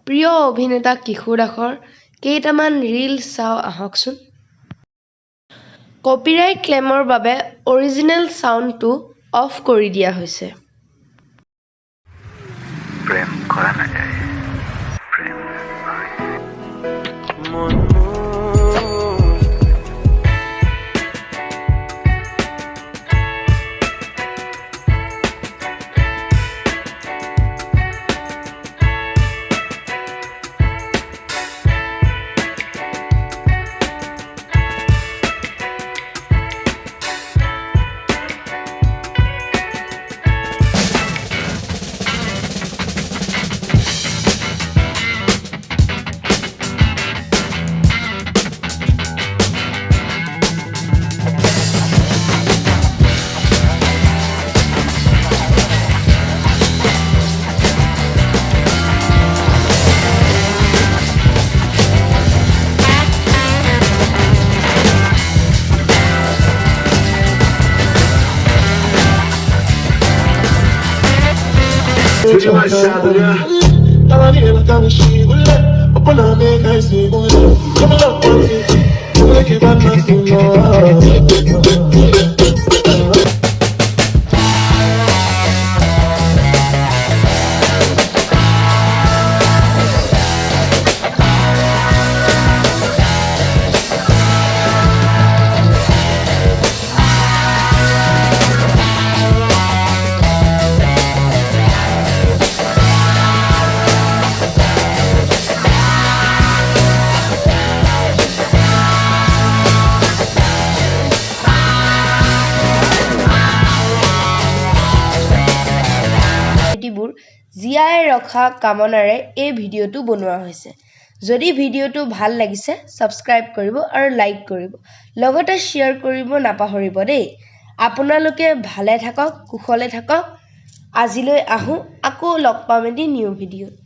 প্ৰিয় অভিনেতা কিশোৰ দাসৰ কেইটামান ৰীল চাওঁ আহকচোন। কপিৰাইট ক্লেমৰ বাবে অৰিজিনেল সাউণ্ডটো অফ কৰি দিয়া হৈছে। প্ৰেম কৰা নাযায়, প্ৰেম জীয়াই ৰখা কামনাৰে এই ভিডিঅ'টো বনোৱা হৈছে। যদি ভিডিঅ'টো ভাল লাগিছে সাবস্ক্ৰাইব কৰিব আৰু লাইক কৰিব, লগতে শ্বেয়াৰ কৰিব নাপাহৰিব দেই। আপোনালোকে ভালে থাকক, কুশলে থাকক। আজিলৈ আহোঁ, আকৌ লগ পাম এটি নিউ ভিডিঅ'ত।